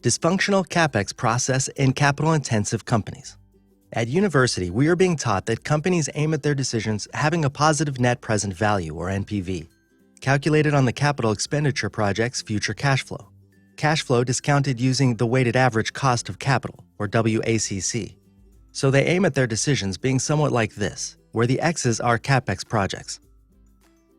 Dysfunctional Capex process in capital-intensive companies. At university, we are being taught that companies aim at their decisions having a positive net present value, or NPV, calculated on the capital expenditure project's future cash flow. Cash flow discounted using the weighted average cost of capital, or WACC. So they aim at their decisions being somewhat like this, where the X's are Capex projects.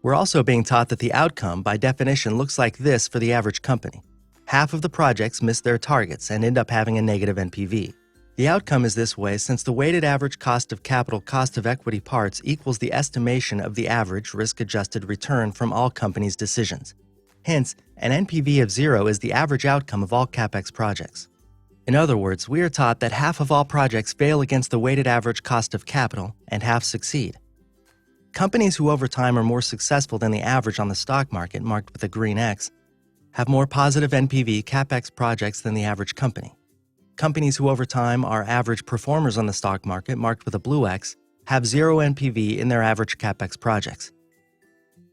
We're also being taught that the outcome, by definition, looks like this for the average company. Half of the projects miss their targets and end up having a negative NPV. The outcome is this way since the weighted average cost of capital cost of equity parts equals the estimation of the average risk-adjusted return from all companies' decisions. Hence, an NPV of 0 is the average outcome of all Capex projects. In other words, we are taught that half of all projects fail against the weighted average cost of capital and half succeed. Companies who over time are more successful than the average on the stock market, marked with a green X, have more positive NPV Capex projects than the average company. Companies who over time are average performers on the stock market, marked with a blue X, have 0 NPV in their average Capex projects.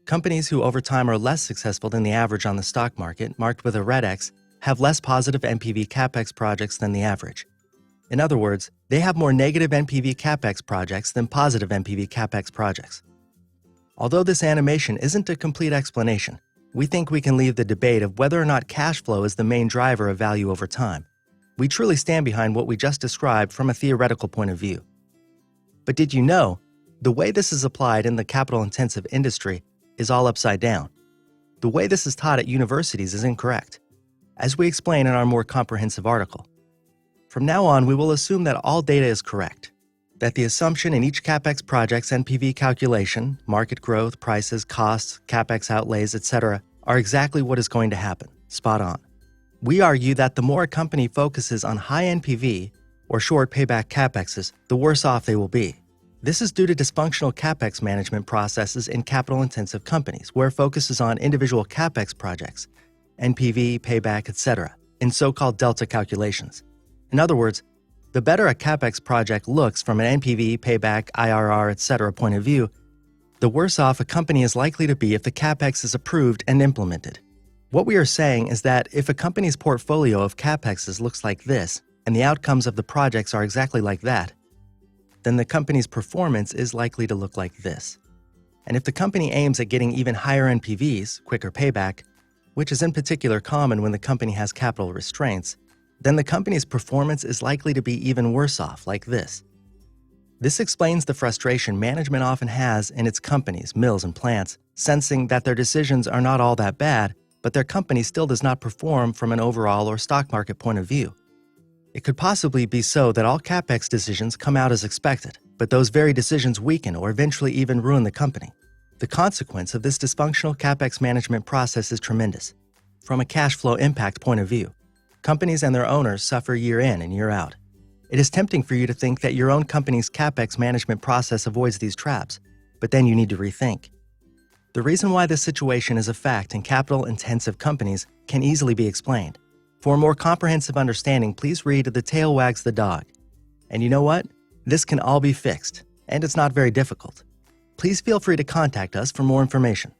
Companies who over time are less successful than the average on the stock market, marked with a red X, have less positive NPV Capex projects than the average. In other words, they have more negative NPV Capex projects than positive NPV Capex projects. Although this animation isn't a complete explanation, we think we can leave the debate of whether or not cash flow is the main driver of value over time. We truly stand behind what we just described from a theoretical point of view. But did you know, the way this is applied in the capital-intensive industry is all upside down. The way this is taught at universities is incorrect, as we explain in our more comprehensive article. From now on, we will assume that all data is correct, that the assumption in each Capex project's NPV calculation, market growth, prices, costs, Capex outlays, etc., are exactly what is going to happen, spot on. We argue that the more a company focuses on high NPV, or short payback Capexes, the worse off they will be. This is due to dysfunctional Capex management processes in capital-intensive companies, where focus is on individual Capex projects, NPV, payback, etc., in so-called delta calculations. In other words, the better a Capex project looks from an NPV, payback, IRR, etc. point of view, the worse off a company is likely to be if the Capex is approved and implemented. What we are saying is that if a company's portfolio of Capexes looks like this, and the outcomes of the projects are exactly like that, then the company's performance is likely to look like this. And if the company aims at getting even higher NPVs, quicker payback, which is in particular common when the company has capital restraints, then the company's performance is likely to be even worse off, like this. This explains the frustration management often has in its companies, mills, and plants, sensing that their decisions are not all that bad, but their company still does not perform from an overall or stock market point of view. It could possibly be so that all Capex decisions come out as expected, but those very decisions weaken or eventually even ruin the company. The consequence of this dysfunctional Capex management process is tremendous. From a cash flow impact point of view, companies and their owners suffer year in and year out. It is tempting for you to think that your own company's Capex management process avoids these traps, but then you need to rethink. The reason why this situation is a fact in capital-intensive companies can easily be explained. For a more comprehensive understanding, please read The Tail Wags the Dog. And you know what? This can all be fixed, and it's not very difficult. Please feel free to contact us for more information.